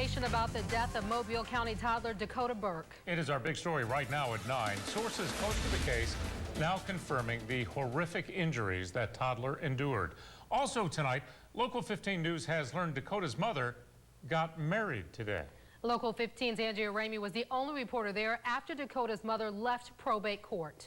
investigation about the death of Mobile County toddler Dakota Burke. It is our big story right now at 9. Sources close to the case now confirming the horrific injuries that toddler endured. Also tonight, Local 15 News has learned Dakota's mother got married today. Local 15's Andrea Ramey was the only reporter there after Dakota's mother left probate court.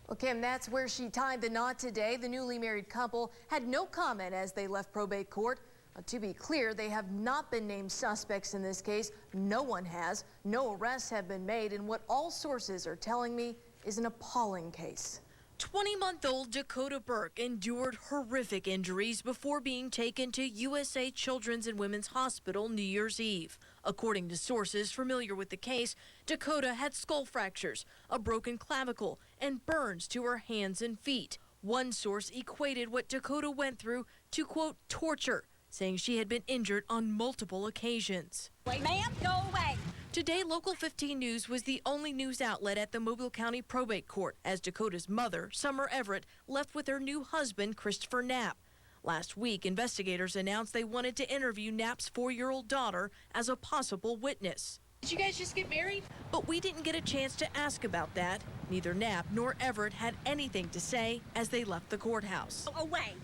Well, Kim, that's where she tied the knot today. The newly married couple had no comment as they left probate court. To be clear, they have not been named suspects in this case. No one has. No arrests have been made. And what all sources are telling me is an appalling case. 20-month-old Dakota Burke endured horrific injuries before being taken to USA Children's and Women's Hospital New Year's Eve. According to sources familiar with the case, Dakota had skull fractures, a broken clavicle, and burns to her hands and feet. One source equated what Dakota went through to, quote, torture, saying she had been injured on multiple occasions. Wait, ma'am, go away. Today, Local 15 News was the only news outlet at the Mobile County Probate Court as Dakota's mother, Summer Everett, left with her new husband, Christopher Knapp. Last week, investigators announced they wanted to interview Knapp's 4-year-old daughter as a possible witness. Did you guys just get married? But we didn't get a chance to ask about that. Neither Knapp nor Everett had anything to say as they left the courthouse. Go away.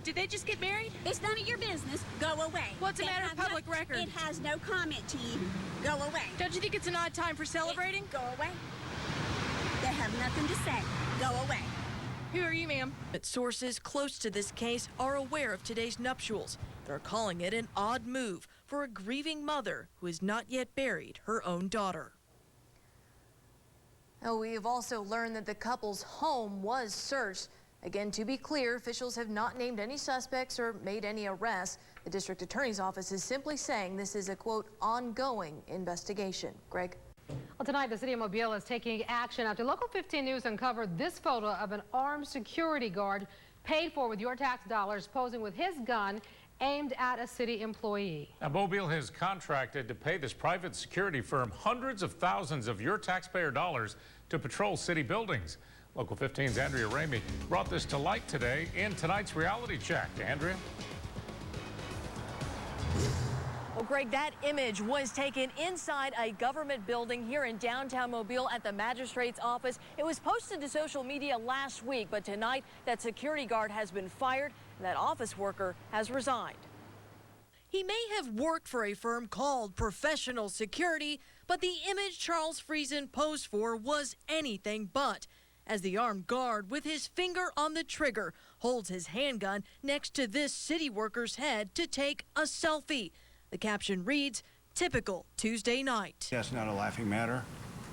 Did they just get married? It's none of your business. Go away. What's a matter of public record? It has no comment to you. Go away. Don't you think it's an odd time for celebrating? Go away. They have nothing to say. Go away. Who are you, ma'am? But sources close to this case are aware of today's nuptials. They're calling it an odd move for a grieving mother who has not yet buried her own daughter. Oh, we have also learned that the couple's home was searched. Again, to be clear, officials have not named any suspects or made any arrests. The district attorney's office is simply saying this is a, quote, ongoing investigation. Greg? Well, tonight, the city of Mobile is taking action after Local 15 News uncovered this photo of an armed security guard paid for with your tax dollars posing with his gun aimed at a city employee. Now, Mobile has contracted to pay this private security firm hundreds of thousands of your taxpayer dollars to patrol city buildings. Local 15's Andrea Ramey brought this to light today in tonight's reality check. Andrea? Well, Greg, that image was taken inside a government building here in downtown Mobile at the magistrate's office. It was posted to social media last week, but tonight that security guard has been fired and that office worker has resigned. He may have worked for a firm called Professional Security, but the image Charles Friesen posed for was anything but, as the armed guard with his finger on the trigger holds his handgun next to this city worker's head to take a selfie. The caption reads, "Typical Tuesday night." That's not a laughing matter.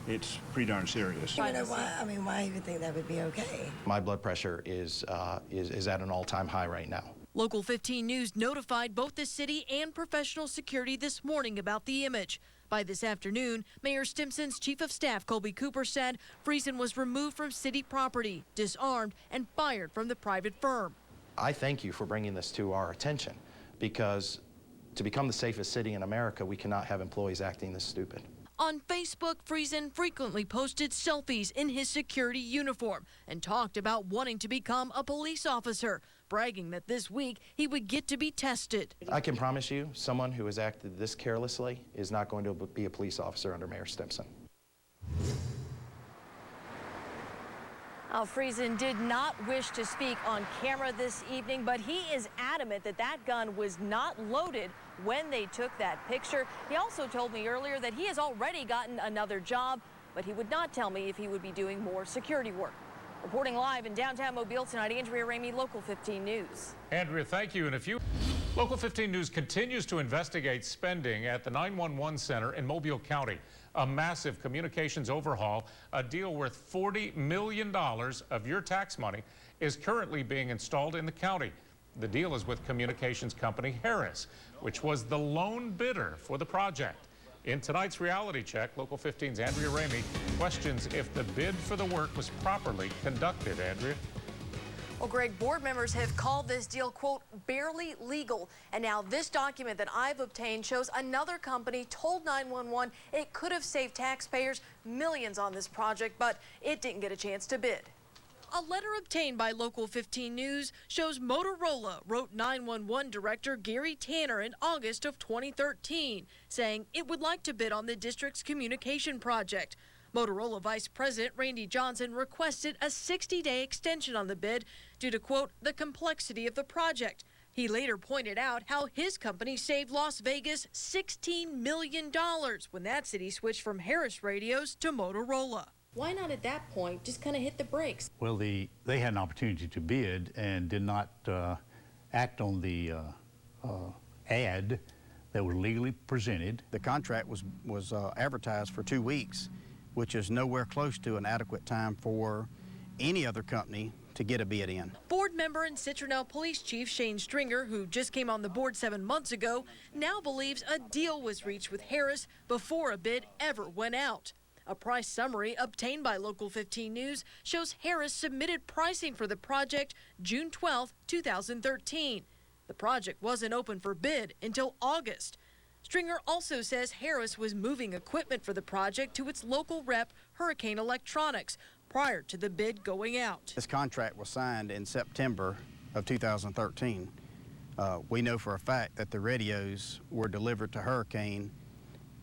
It's pretty darn serious. I know why. I mean, why even think that would be okay? My blood pressure is at an all-time high right now. Local 15 News notified both the city and Professional Security this morning about the image. By this afternoon, Mayor Stimson's chief of staff, Colby Cooper, said Friesen was removed from city property, disarmed, and fired from the private firm. I thank you for bringing this to our attention, because to become the safest city in America, we cannot have employees acting this stupid. On Facebook, Friesen frequently posted selfies in his security uniform and talked about wanting to become a police officer, bragging that this week he would get to be tested. I can promise you, someone who has acted this carelessly is not going to be a police officer under Mayor Stimson. Friesen did not wish to speak on camera this evening, but he is adamant that that gun was not loaded when they took that picture. He also told me earlier that he has already gotten another job, but he would not tell me if he would be doing more security work. Reporting live in downtown Mobile tonight, Andrea Ramey, Local 15 News. Andrea, thank you. And if you... Local 15 News continues to investigate spending at the 911 center in Mobile County. A massive communications overhaul, a deal worth $40 million of your tax money, is currently being installed in the county. The deal is with communications company Harris, which was the lone bidder for the project. In tonight's reality check, Local 15's Andrea Ramey questions if the bid for the work was properly conducted. Andrea? Well, Greg, board members have called this deal, quote, barely legal. And now this document that I've obtained shows another company told 911 it could have saved taxpayers millions on this project, but it didn't get a chance to bid. A letter obtained by Local 15 News shows Motorola wrote 911 Director Gary Tanner in August of 2013, saying it would like to bid on the district's communication project. Motorola Vice President Randy Johnson requested a 60-day extension on the bid due to, quote, the complexity of the project. He later pointed out how his company saved Las Vegas $16 million when that city switched from Harris radios to Motorola. Why not at that point just kind of hit the brakes? Well, they had an opportunity to bid and did not act on the ad that was legally presented. The contract was advertised for 2 weeks, which is nowhere close to an adequate time for any other company to get a bid in. Board member and Citronelle Police Chief Shane Stringer, who just came on the board 7 months ago, now believes a deal was reached with Harris before a bid ever went out. A price summary obtained by Local 15 News shows Harris submitted pricing for the project June 12, 2013. The project wasn't open for bid until August. Stringer also says Harris was moving equipment for the project to its local rep, Hurricane Electronics, prior to the bid going out. This contract was signed in September of 2013. We know for a fact that the radios were delivered to Hurricane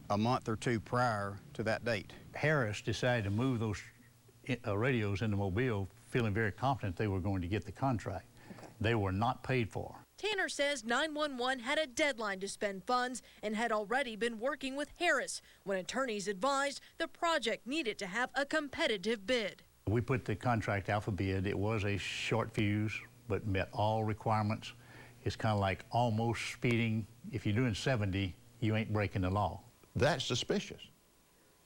a month or two prior to that date. Harris decided to move those radios into Mobile, feeling very confident they were going to get the contract. Okay. They were not paid for. Tanner says 911 had a deadline to spend funds and had already been working with Harris when attorneys advised the project needed to have a competitive bid. We put the contract out for bid. It was a short fuse, but met all requirements. It's kind of like almost speeding. If you're doing 70, you ain't breaking the law. That's suspicious.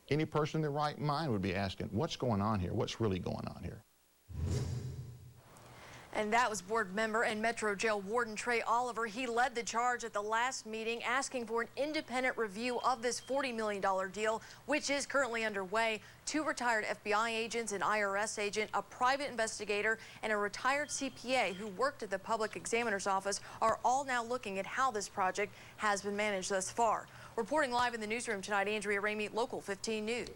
Any person in their right mind would be asking, what's going on here? What's really going on here? And that was board member and Metro Jail Warden Trey Oliver. He led the charge at the last meeting, asking for an independent review of this $40 million deal, which is currently underway. 2 retired FBI agents, an IRS agent, a private investigator, and a retired CPA who worked at the public examiner's office are all now looking at how this project has been managed thus far. Reporting live in the newsroom tonight, Andrea Ramey, Local 15 News.